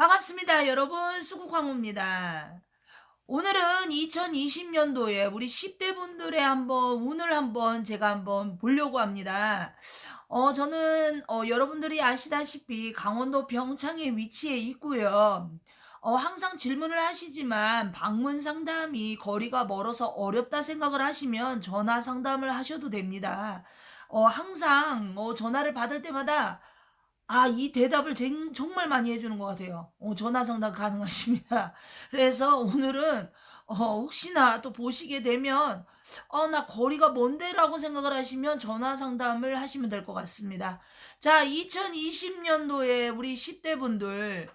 반갑습니다. 여러분, 수국황호입니다. 오늘은 2020년도에 우리 10대 분들의 운을 제가 한번 보려고 합니다. 저는 여러분들이 아시다시피 강원도 병창에 위치해 있고요. 항상 질문을 하시지만 방문 상담이 거리가 멀어서 어렵다 생각을 하시면 전화 상담을 하셔도 됩니다. 항상 전화를 받을 때마다 이 대답을 정말 많이 해 주는 것 같아요. 전화 상담 가능하십니다. 그래서 오늘은 혹시나 또 보시게 되면 '나 거리가 먼데.'라고 생각을 하시면 전화 상담을 하시면 될 것 같습니다. 자, 2020 년도에 우리 10대 분들,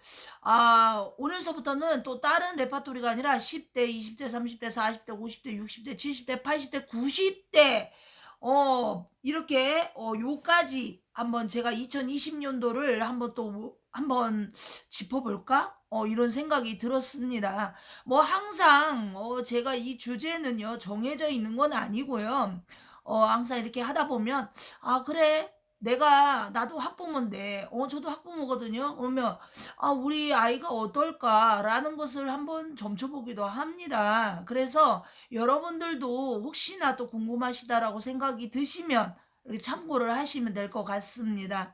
오늘서부터는 또 다른 레파토리가 아니라 10 대, 20 대, 30 대, 40 대, 50 대, 60 대, 70 대, 80 대, 90대 이렇게 요까지 한번 제가 2020 년도를 한번 또 한번 짚어볼까? 이런 생각이 들었습니다. 뭐 항상 제가 이 주제는요 정해져 있는 건 아니고요. 항상 이렇게 하다 보면 그래, 나도 학부모인데 저도 학부모거든요. 그러면 우리 아이가 어떨까라는 것을 한번 점쳐보기도 합니다. 그래서 여러분들도 혹시나 또 궁금하시다라고 생각이 드시면 이렇게 참고를 하시면 될 것 같습니다.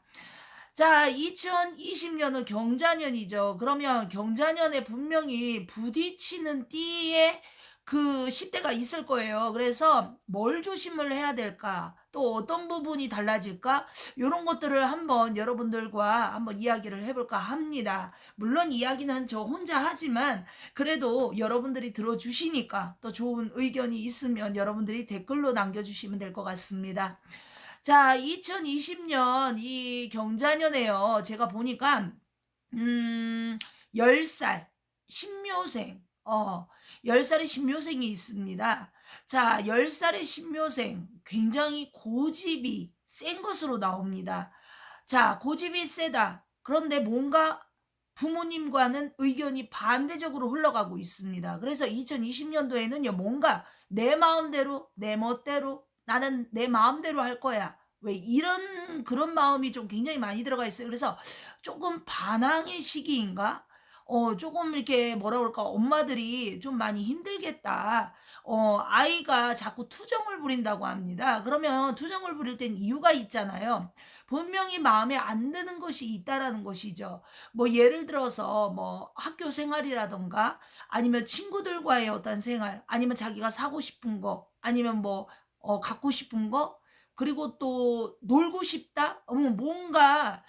자, 2020년은 경자년이죠. 그러면 경자년에 분명히 부딪히는 띠에 그 10대가 있을 거예요. 그래서 뭘 조심을 해야 될까? 또 어떤 부분이 달라질까? 이런 것들을 한번 여러분들과 한번 이야기를 해볼까 합니다. 물론 이야기는 저 혼자 하지만 그래도 여러분들이 들어주시니까 또 좋은 의견이 있으면 여러분들이 댓글로 남겨주시면 될 것 같습니다. 자, 2020년 이 경자년에요. 제가 보니까 음 10살 신묘생, 10살의 신묘생이 있습니다. 자, 10살의 신묘생 굉장히 고집이 센 것으로 나옵니다. 자, 고집이 세다. 그런데 뭔가 부모님과는 의견이 반대적으로 흘러가고 있습니다. 그래서 2020년도에는요, 뭔가 내 마음대로, 내 멋대로, 나는 내 마음대로 할 거야. 왜 이런 그런 마음이 좀 굉장히 많이 들어가 있어요. 그래서 조금 반항의 시기인가? 조금 이렇게 뭐라 그럴까? 엄마들이 좀 많이 힘들겠다. 아이가 자꾸 투정을 부린다고 합니다. 그러면 투정을 부릴 땐 이유가 있잖아요. 분명히 마음에 안 드는 것이 있다라는 것이죠. 뭐 예를 들어서 뭐 학교 생활이라던가 아니면 친구들과의 어떤 생활, 아니면 자기가 사고 싶은 거, 아니면 뭐 갖고 싶은 거, 그리고 또 놀고 싶다? 뭔가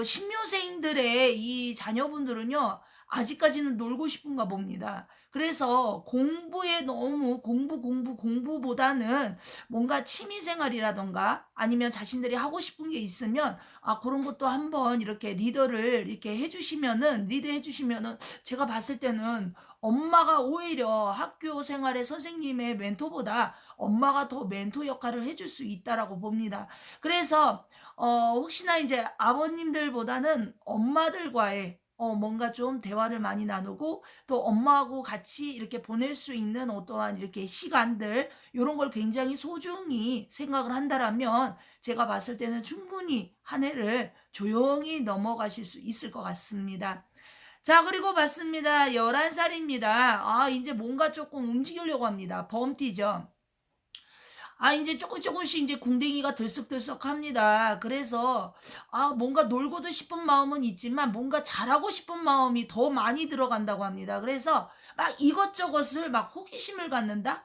신묘생들의 이 자녀분들은요 아직까지는 놀고 싶은가 봅니다. 그래서 공부에 너무 공부보다는 뭔가 취미 생활이라던가 아니면 자신들이 하고 싶은 게 있으면 그런 것도 한번 이렇게 이렇게 리드해 주시면은 제가 봤을 때는 엄마가 오히려 학교 생활의 선생님의 멘토보다 엄마가 더 멘토 역할을 해줄 수 있다라고 봅니다. 그래서 혹시나 이제 아버님들보다는 엄마들과의 뭔가 좀 대화를 많이 나누고 또 엄마하고 같이 이렇게 보낼 수 있는 어떠한 이렇게 시간들, 요런 걸 굉장히 소중히 생각을 한다라면 제가 봤을 때는 충분히 한 해를 조용히 넘어가실 수 있을 것 같습니다. 자, 그리고 봤습니다. 11살입니다. 이제 뭔가 조금 움직이려고 합니다. 범띠죠. 이제 조금씩 이제 궁뎅이가 들썩들썩합니다. 그래서 뭔가 놀고도 싶은 마음은 있지만 뭔가 잘하고 싶은 마음이 더 많이 들어간다고 합니다. 그래서 막 이것저것을 막 호기심을 갖는다?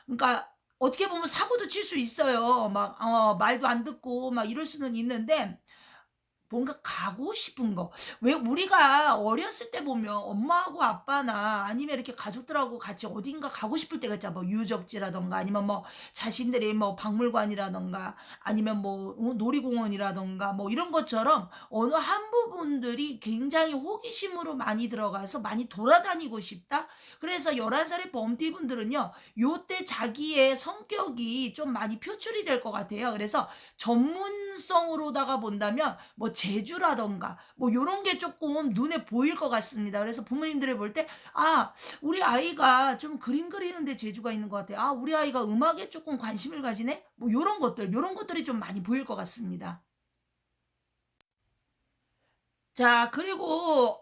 그러니까 어떻게 보면 사고도 칠 수 있어요. 막 말도 안 듣고 막 이럴 수는 있는데 뭔가 가고 싶은 거. 왜 우리가 어렸을 때 보면 엄마하고 아빠나 아니면 이렇게 가족들하고 같이 어딘가 가고 싶을 때가 있잖아. 뭐 유적지라던가 아니면 뭐 자신들이 뭐 박물관이라던가 아니면 뭐 놀이공원이라던가 뭐 이런 것처럼 어느 한 부분들이 굉장히 호기심으로 많이 들어가서 많이 돌아다니고 싶다. 그래서 11살의 범띠분들은요. 요때 자기의 성격이 좀 많이 표출이 될 것 같아요. 그래서 전문성으로다가 본다면 뭐 재주라던가 뭐 요런 게 조금 눈에 보일 것 같습니다. 그래서 부모님들이 볼 때 우리 아이가 좀 그림 그리는데 재주가 있는 것 같아. 우리 아이가 음악에 조금 관심을 가지네. 뭐 요런 것들이 좀 많이 보일 것 같습니다. 자, 그리고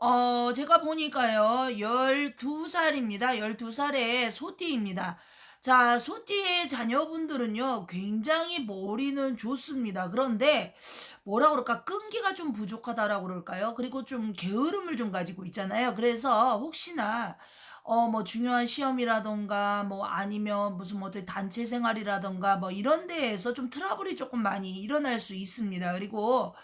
제가 보니까요. 12살입니다. 12살의 소띠입니다. 자, 소띠의 자녀분들은요. 굉장히 머리는 좋습니다. 그런데 뭐라 그럴까? 끈기가 좀 부족하다라고 그럴까요? 그리고 좀 게으름을 좀 가지고 있잖아요. 그래서 혹시나 뭐 중요한 시험이라던가 뭐 아니면 무슨 뭐 어떤 단체 생활이라던가 뭐 이런 데에서 좀 트러블이 조금 많이 일어날 수 있습니다. 그리고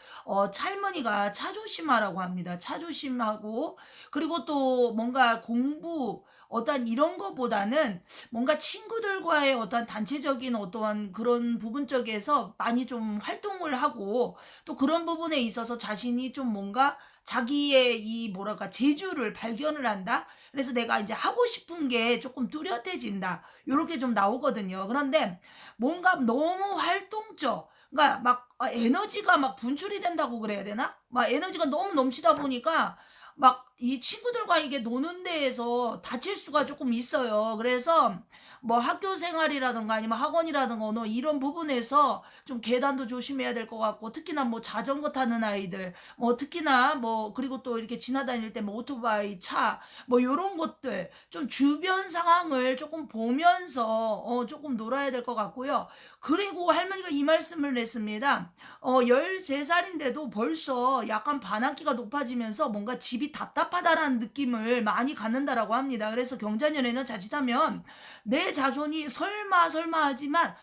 찰머니가 차 조심하라고 합니다. 차 조심하고 그리고 또 뭔가 공부 어떤 이런 거보다는 뭔가 친구들과의 어떤 단체적인 어떠한 그런 부분 쪽에서 많이 좀 활동을 하고 또 그런 부분에 있어서 자신이 좀 뭔가 자기의 이 뭐랄까 재주를 발견을 한다. 그래서 내가 이제 하고 싶은 게 조금 뚜렷해진다. 요렇게 좀 나오거든요. 그런데 뭔가 너무 활동적 그러니까 막 에너지가 막 분출이 된다고 그래야 되나? 막 에너지가 너무 넘치다 보니까 막 이 친구들과 이게 노는 데에서 다칠 수가 조금 있어요. 그래서 뭐 학교 생활이라든가 아니면 학원이라든가 뭐 이런 부분에서 좀 계단도 조심해야 될 것 같고 특히나 뭐 자전거 타는 아이들 뭐 특히나 뭐 그리고 또 이렇게 지나다닐 때 뭐 오토바이 차 뭐 요런 것들 좀 주변 상황을 조금 보면서 조금 놀아야 될 것 같고요. 그리고 할머니가 이 말씀을 냈습니다. 13살인데도 벌써 약간 반항기가 높아지면서 뭔가 집이 답답하다라는 느낌을 많이 갖는다라고 합니다. 그래서 경자년에는 자칫하면 내 자손이 설마 하지만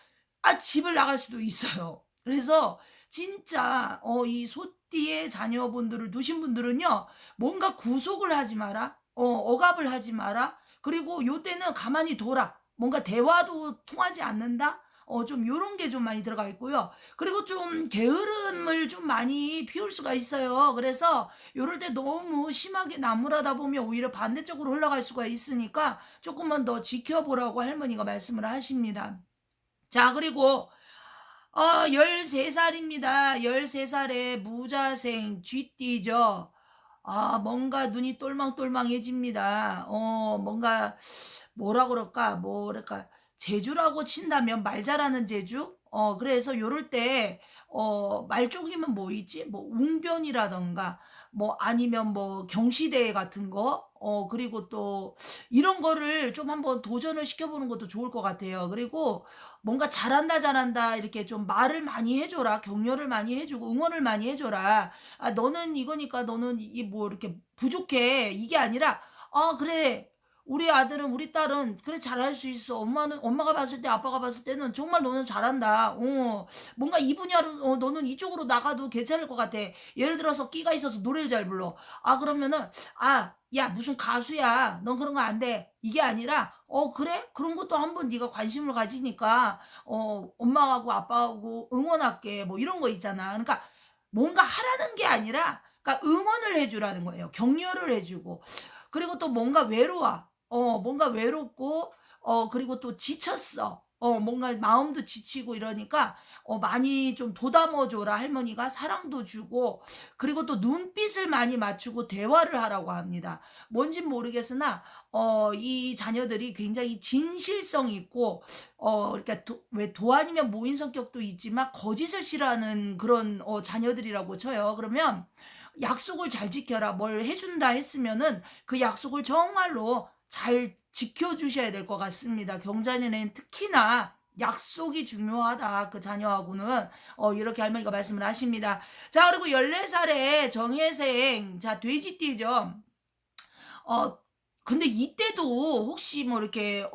집을 나갈 수도 있어요. 그래서 진짜 이 소띠의 자녀분들을 두신 분들은요. 뭔가 구속을 하지 마라. 억압을 하지 마라. 그리고 요때는 가만히 둬라. 뭔가 대화도 통하지 않는다. 좀 요런 게 좀 많이 들어가 있고요. 그리고 좀 게으름을 좀 많이 피울 수가 있어요. 그래서 요럴 때 너무 심하게 나무라다 보면 오히려 반대쪽으로 흘러갈 수가 있으니까 조금만 더 지켜보라고 할머니가 말씀을 하십니다. 자, 그리고 13살입니다. 13살에 무자생 쥐띠죠. 뭔가 눈이 똘망똘망해집니다. 뭔가 뭐라 그럴까? 뭐랄까? 재주라고 친다면 말 잘하는 재주? 그래서 요럴 때 말쪽이면 뭐 있지? 뭐 웅변이라던가 뭐 아니면 뭐 경시대회 같은 거 그리고 또 이런 거를 좀 한번 도전을 시켜보는 것도 좋을 것 같아요. 그리고 뭔가 잘한다 이렇게 좀 말을 많이 해줘라. 격려를 많이 해주고 응원을 많이 해줘라. 너는 이거니까 너는 이 뭐 이렇게 부족해. 이게 아니라 그래. 우리 아들은 우리 딸은 그래 잘할 수 있어. 엄마가 봤을 때 아빠가 봤을 때는 정말 너는 잘한다. 뭔가 이 분야로 너는 이쪽으로 나가도 괜찮을 것 같아. 예를 들어서 끼가 있어서 노래를 잘 불러. 그러면은 야 무슨 가수야. 넌 그런 거 안 돼. 이게 아니라 그래? 그런 것도 한번 네가 관심을 가지니까 엄마하고 아빠하고 응원할게. 뭐 이런 거 있잖아. 그러니까 뭔가 하라는 게 아니라 그러니까 응원을 해주라는 거예요. 격려를 해주고 그리고 또 뭔가 외로워. 뭔가 외롭고 그리고 또 지쳤어. 뭔가 마음도 지치고 이러니까 많이 좀 도담아 줘라. 할머니가 사랑도 주고 그리고 또 눈빛을 많이 맞추고 대화를 하라고 합니다. 뭔진 모르겠으나 이 자녀들이 굉장히 진실성 있고 그러니까 왜 도안이면 모인 성격도 있지만 거짓을 싫어하는 그런 자녀들이라고 쳐요. 그러면 약속을 잘 지켜라. 뭘 해준다 했으면은 그 약속을 정말로 잘 지켜주셔야 될 것 같습니다. 경자년에는 특히나 약속이 중요하다. 그 자녀하고는 이렇게 할머니가 말씀을 하십니다. 자, 그리고 14살에 정혜생 자 돼지띠죠. 어 근데 이때도 혹시 뭐 이렇게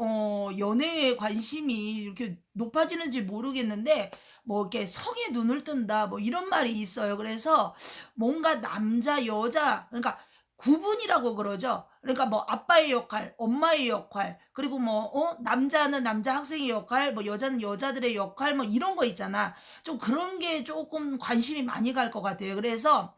연애에 관심이 이렇게 높아지는지 모르겠는데 뭐 이렇게 성에 눈을 뜬다 뭐 이런 말이 있어요. 그래서 뭔가 남자 여자 그러니까 구분이라고 그러죠. 그러니까 뭐 아빠의 역할, 엄마의 역할, 그리고 뭐 남자는 남자 학생의 역할, 뭐 여자는 여자들의 역할 뭐 이런 거 있잖아. 좀 그런 게 조금 관심이 많이 갈 것 같아요. 그래서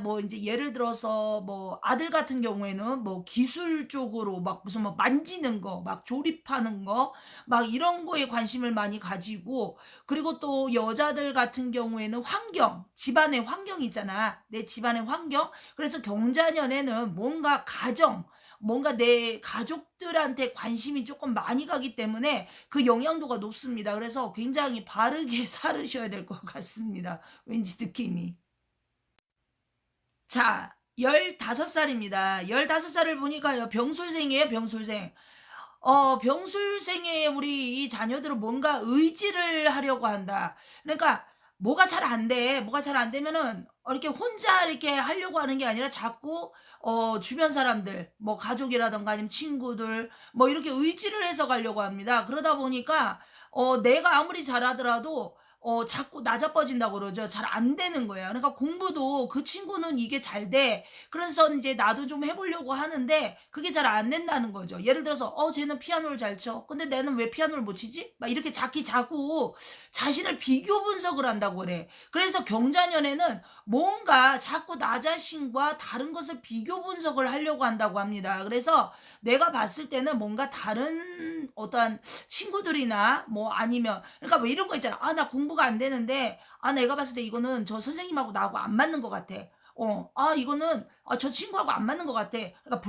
뭐 이제 예를 들어서 뭐 아들 같은 경우에는 뭐 기술 쪽으로 막 무슨 뭐 만지는 거, 막 조립하는 거, 막 이런 거에 관심을 많이 가지고 그리고 또 여자들 같은 경우에는 환경, 집안의 환경 있잖아. 내 집안의 환경. 그래서 경자년에는 뭔가 가정, 뭔가 내 가족들한테 관심이 조금 많이 가기 때문에 그 영향도가 높습니다. 그래서 굉장히 바르게 살으셔야 될 것 같습니다. 왠지 느낌이. 자, 15살입니다. 15살을 보니까요, 병술생이에요, 병술생. 병술생의 우리 이 자녀들은 뭔가 의지를 하려고 한다. 그러니까 뭐가 잘 안 돼. 뭐가 잘 안 되면은 이렇게 혼자 이렇게 하려고 하는 게 아니라 자꾸 주변 사람들, 뭐 가족이라든가 아니면 친구들 뭐 이렇게 의지를 해서 가려고 합니다. 그러다 보니까 내가 아무리 잘하더라도 자꾸 낮아빠진다고 그러죠. 잘 안 되는 거예요. 그러니까 공부도 그 친구는 이게 잘 돼. 그래서 이제 나도 좀 해보려고 하는데 그게 잘 안 된다는 거죠. 예를 들어서 쟤는 피아노를 잘 쳐. 근데 나는 왜 피아노를 못 치지? 막 이렇게 자꾸 자신을 비교 분석을 한다고 그래. 그래서 경자년에는 뭔가 자꾸 나 자신과 다른 것을 비교 분석을 하려고 한다고 합니다. 그래서 내가 봤을 때는 뭔가 다른 어떠한 친구들이나 뭐 아니면 그러니까 왜 이런 거 있잖아. 나 공부가 안 되는데 내가 봤을 때 이거는 저 선생님하고 나하고 안 맞는 것 같아. 이거는 저 친구하고 안 맞는 것 같아. 그러니까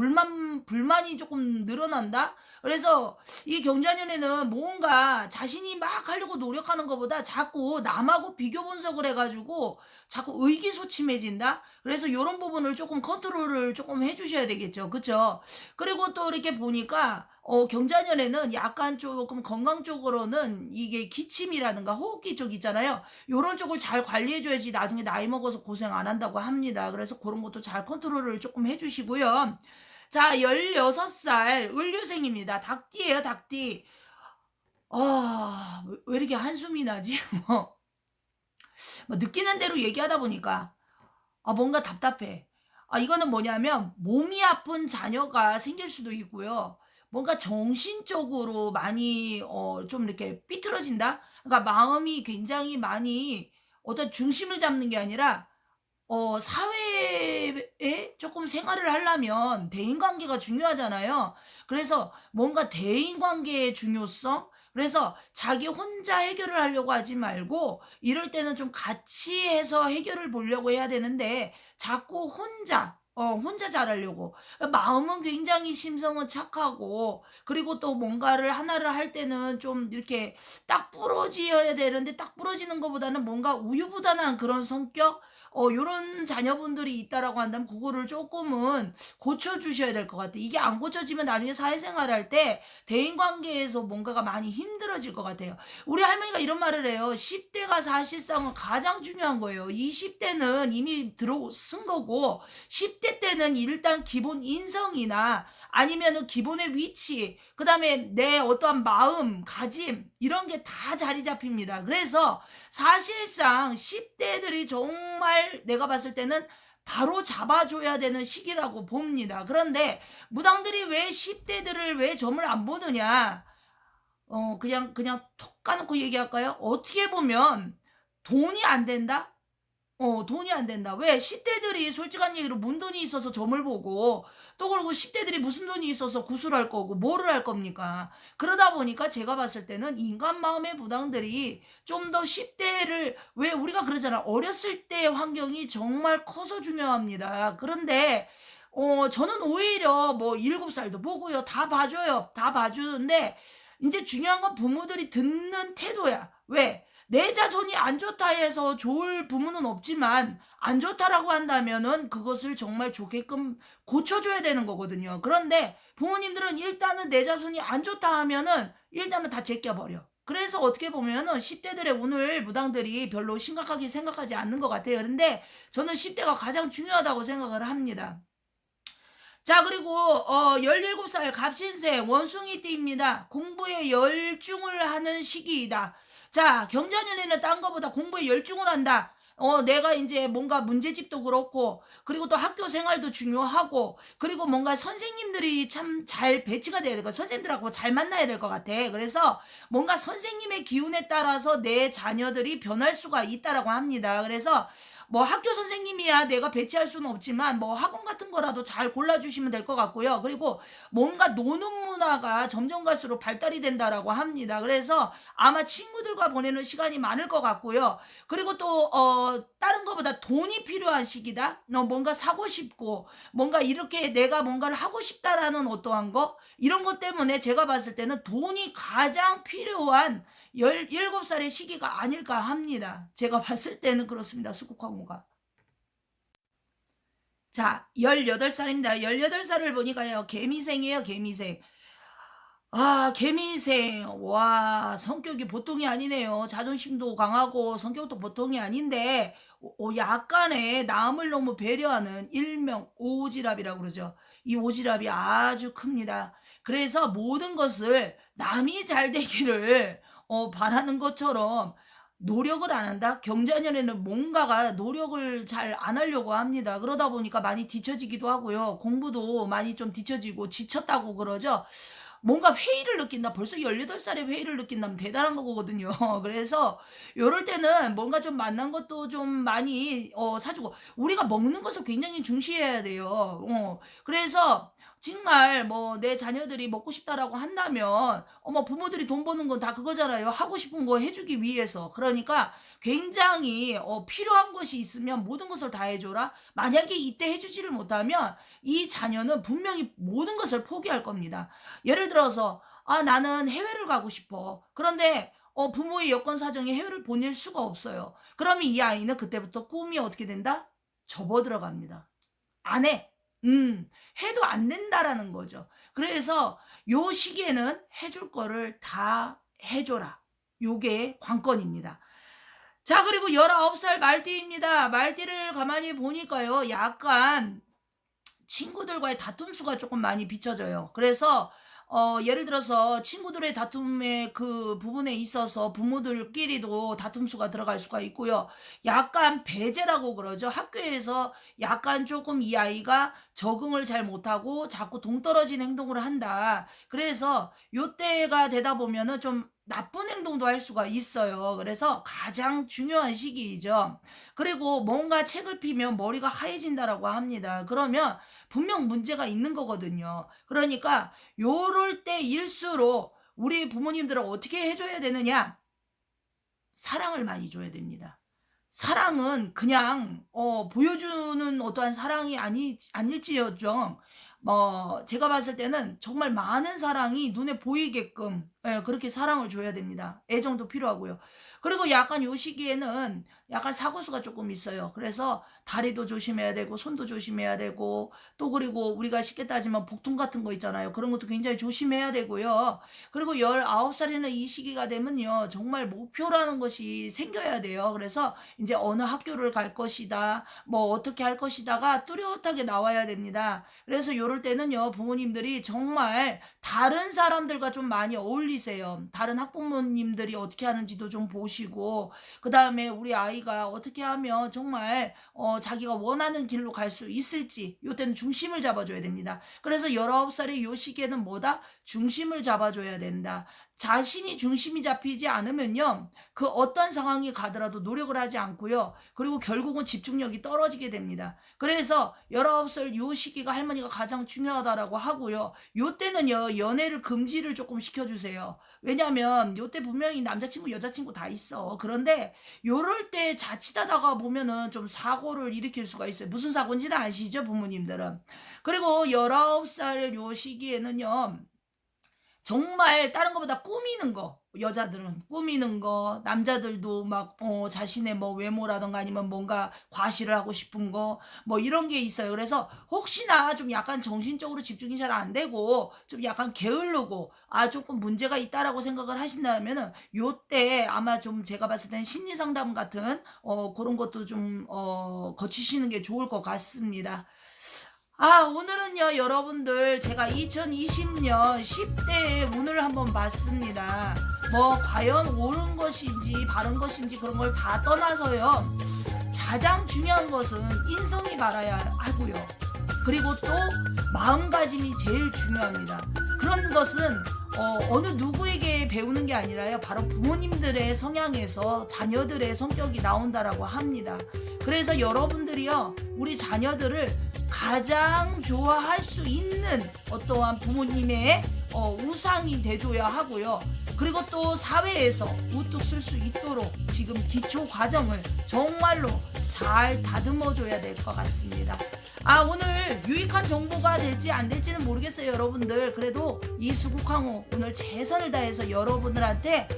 불만이 조금 늘어난다. 그래서 이 경자년에는 뭔가 자신이 막 하려고 노력하는 것보다 자꾸 남하고 비교 분석을 해가지고 자꾸 의기소침해진다. 그래서 이런 부분을 조금 컨트롤을 조금 해주셔야 되겠죠. 그쵸? 그리고 또 이렇게 보니까 경자년에는 약간 조금 건강 쪽으로는 이게 기침이라든가 호흡기 쪽 있잖아요. 요런 쪽을 잘 관리해줘야지 나중에 나이 먹어서 고생 안 한다고 합니다. 그래서 그런 것도 잘 컨트롤을 조금 해주시고요. 자, 16살 을류생입니다. 닭띠예요, 닭띠. 왜 이렇게 한숨이 나지? 뭐 느끼는 대로 얘기하다 보니까 뭔가 답답해. 이거는 뭐냐면 몸이 아픈 자녀가 생길 수도 있고요. 뭔가 정신적으로 많이 좀 이렇게 삐뚤어진다. 그러니까 마음이 굉장히 많이 어떤 중심을 잡는 게 아니라 사회에 조금 생활을 하려면 대인관계가 중요하잖아요. 그래서 뭔가 대인관계의 중요성, 그래서 자기 혼자 해결을 하려고 하지 말고 이럴 때는 좀 같이 해서 해결을 보려고 해야 되는데 자꾸 혼자 잘하려고. 마음은 굉장히 심성은 착하고 그리고 또 뭔가를 하나를 할 때는 좀 이렇게 딱 부러져야 되는데 딱 부러지는 것보다는 뭔가 우유부단한 그런 성격 요런 자녀분들이 있다라고 한다면 그거를 조금은 고쳐주셔야 될 것 같아. 이게 안 고쳐지면 나중에 사회생활 할 때 대인관계에서 뭔가가 많이 힘들어질 것 같아요. 우리 할머니가 이런 말을 해요. 10대가 사실상은 가장 중요한 거예요. 20대는 이미 들어쓴 거고 10대 때는 일단 기본 인성이나 아니면은 기본의 위치, 그 다음에 내 어떠한 마음, 가짐, 이런 게 다 자리 잡힙니다. 그래서 사실상 10대들이 정말 내가 봤을 때는 바로 잡아줘야 되는 시기라고 봅니다. 그런데 무당들이 왜 10대들을 왜 점을 안 보느냐? 그냥 톡 까놓고 얘기할까요? 어떻게 보면 돈이 안 된다? 돈이 안 된다. 왜? 10대들이 솔직한 얘기로 문돈이 있어서 점을 보고 또 그러고 10대들이 무슨 돈이 있어서 구슬할 거고 뭐를 할 겁니까? 그러다 보니까 제가 봤을 때는 인간 마음의 무당들이 좀 더 10대를 왜 우리가 그러잖아. 어렸을 때 환경이 정말 커서 중요합니다. 그런데 저는 오히려 뭐 7살도 보고요. 다 봐줘요. 다 봐주는데 이제 중요한 건 부모들이 듣는 태도야. 왜? 내 자손이 안 좋다 해서 좋을 부모는 없지만 안 좋다라고 한다면은 그것을 정말 좋게끔 고쳐줘야 되는 거거든요. 그런데 부모님들은 일단은 내 자손이 안 좋다 하면은 일단은 다 제껴버려. 그래서 어떻게 보면은 10대들의 오늘 무당들이 별로 심각하게 생각하지 않는 것 같아요. 그런데 저는 10대가 가장 중요하다고 생각을 합니다. 자, 그리고 17살 갑신생 원숭이띠입니다. 공부에 열중을 하는 시기이다. 자, 경자년에는 딴 거보다 공부에 열중을 한다. 내가 이제 뭔가 문제집도 그렇고, 그리고 또 학교 생활도 중요하고, 그리고 뭔가 선생님들이 참 잘 배치가 돼야 될 것, 선생님들하고 잘 만나야 될 것 같아. 그래서 뭔가 선생님의 기운에 따라서 내 자녀들이 변할 수가 있다라고 합니다. 그래서 뭐 학교 선생님이야 내가 배치할 수는 없지만 뭐 학원 같은 거라도 잘 골라주시면 될 것 같고요. 그리고 뭔가 노는 문화가 점점 갈수록 발달이 된다라고 합니다. 그래서 아마 친구들과 보내는 시간이 많을 것 같고요. 그리고 또 다른 것보다 돈이 필요한 시기다. 뭔가 사고 싶고 뭔가 이렇게 내가 뭔가를 하고 싶다라는 어떠한 거 이런 것 때문에 제가 봤을 때는 돈이 가장 필요한 17살의 시기가 아닐까 합니다. 제가 봤을 때는 그렇습니다. 수국황후가. 자, 18살입니다. 18살을 보니까요, 개미생이에요, 개미생. 아, 개미생. 와, 성격이 보통이 아니네요. 자존심도 강하고 성격도 보통이 아닌데, 약간의 남을 너무 배려하는 일명 오지랖이라고 그러죠. 이 오지랖이 아주 큽니다. 그래서 모든 것을 남이 잘 되기를 바라는 것처럼 노력을 안 한다? 경자년에는 뭔가가 노력을 잘 안 하려고 합니다. 그러다 보니까 많이 뒤처지기도 하고요. 공부도 많이 좀 뒤처지고 지쳤다고 그러죠. 뭔가 회의를 느낀다. 벌써 18살에 회의를 느낀다면 대단한 거거든요. 그래서 요럴 때는 뭔가 좀 만난 것도 좀 많이 사주고 우리가 먹는 것을 굉장히 중시해야 돼요. 그래서 정말 뭐 내 자녀들이 먹고 싶다라고 한다면 부모들이 돈 버는 건 다 그거잖아요. 하고 싶은 거 해주기 위해서. 그러니까 굉장히 필요한 것이 있으면 모든 것을 다 해줘라. 만약에 이때 해주지를 못하면 이 자녀는 분명히 모든 것을 포기할 겁니다. 예를 들어서 나는 해외를 가고 싶어. 그런데 부모의 여건 사정에 해외를 보낼 수가 없어요. 그러면 이 아이는 그때부터 꿈이 어떻게 된다? 접어 들어갑니다. 안 해. 해도 안 된다라는 거죠. 그래서 요 시기에는 해줄 거를 다 해줘라. 요게 관건입니다. 자, 그리고 19살 말띠입니다. 말띠를 가만히 보니까요, 약간 친구들과의 다툼수가 조금 많이 비춰져요. 그래서 예를 들어서 친구들의 다툼의 그 부분에 있어서 부모들끼리도 다툼수가 들어갈 수가 있고요. 약간 배제라고 그러죠. 학교에서 약간 조금 이 아이가 적응을 잘 못하고 자꾸 동떨어진 행동을 한다. 그래서 요때가 되다 보면은 좀 나쁜 행동도 할 수가 있어요. 그래서 가장 중요한 시기이죠. 그리고 뭔가 책을 피면 머리가 하얘진다라고 합니다. 그러면 분명 문제가 있는 거거든요. 그러니까 요럴 때일수록 우리 부모님들은 어떻게 해줘야 되느냐? 사랑을 많이 줘야 됩니다. 사랑은 그냥 보여주는 어떠한 사랑이 아닐지언정 제가 봤을 때는 정말 많은 사랑이 눈에 보이게끔 그렇게 사랑을 줘야 됩니다. 애정도 필요하고요. 그리고 약간 요 시기에는 약간 사고수가 조금 있어요. 그래서 다리도 조심해야 되고 손도 조심해야 되고 또 그리고 우리가 쉽게 따지면 복통 같은 거 있잖아요. 그런 것도 굉장히 조심해야 되고요. 그리고 19살이나 이 시기가 되면요. 정말 목표라는 것이 생겨야 돼요. 그래서 이제 어느 학교를 갈 것이다. 뭐 어떻게 할 것이다가 뚜렷하게 나와야 됩니다. 그래서 요럴 때는요. 부모님들이 정말 다른 사람들과 좀 많이 어울리세요. 다른 학부모님들이 어떻게 하는지도 좀 보시고 그 다음에 우리 아이가 어떻게 하면 정말 자기가 원하는 길로 갈 수 있을지 요때는 중심을 잡아줘야 됩니다. 그래서 19살의 요 시기에는 뭐다? 중심을 잡아줘야 된다. 자신이 중심이 잡히지 않으면요. 그 어떤 상황이 가더라도 노력을 하지 않고요. 그리고 결국은 집중력이 떨어지게 됩니다. 그래서 19살 요 시기가 할머니가 가장 중요하다라고 하고요. 요때는요. 연애를 금지를 조금 시켜주세요. 왜냐면 요때 분명히 남자친구 여자친구 다 있어. 그런데 요럴 때 자칫하다가 보면은 좀 사고를 일으킬 수가 있어요. 무슨 사고인지는 아시죠 부모님들은. 그리고 19살 요 시기에는요. 정말 다른 것보다 꾸미는 거 여자들은 꾸미는 거 남자들도 막 자신의 뭐 외모라던가 아니면 뭔가 과시를 하고 싶은 거 뭐 이런 게 있어요. 그래서 혹시나 좀 약간 정신적으로 집중이 잘 안 되고 좀 약간 게으르고 조금 문제가 있다라고 생각을 하신다면은 요때 아마 좀 제가 봤을 땐 심리 상담 같은 그런 것도 좀 거치시는 게 좋을 것 같습니다. 오늘은요, 여러분들, 제가 2020년 10대의 운을 한번 봤습니다. 과연 옳은 것인지, 바른 것인지 그런 걸 다 떠나서요, 가장 중요한 것은 인성이 바라야 하고요. 그리고 또 마음가짐이 제일 중요합니다. 그런 것은 어느 누구에게 배우는 게 아니라요. 바로 부모님들의 성향에서 자녀들의 성격이 나온다라고 합니다. 그래서 여러분들이요. 우리 자녀들을 가장 좋아할 수 있는 어떠한 부모님의 우상이 돼줘야 하고요. 그리고 또 사회에서 우뚝 쓸 수 있도록 지금 기초 과정을 정말로 잘 다듬어줘야 될 것 같습니다. 오늘 유익한 정보가 될지 안 될지는 모르겠어요, 여러분들. 그래도 이 수국항호 오늘 최선을 다해서 여러분들한테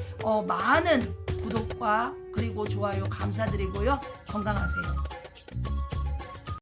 많은 구독과 그리고 좋아요 감사드리고요. 건강하세요.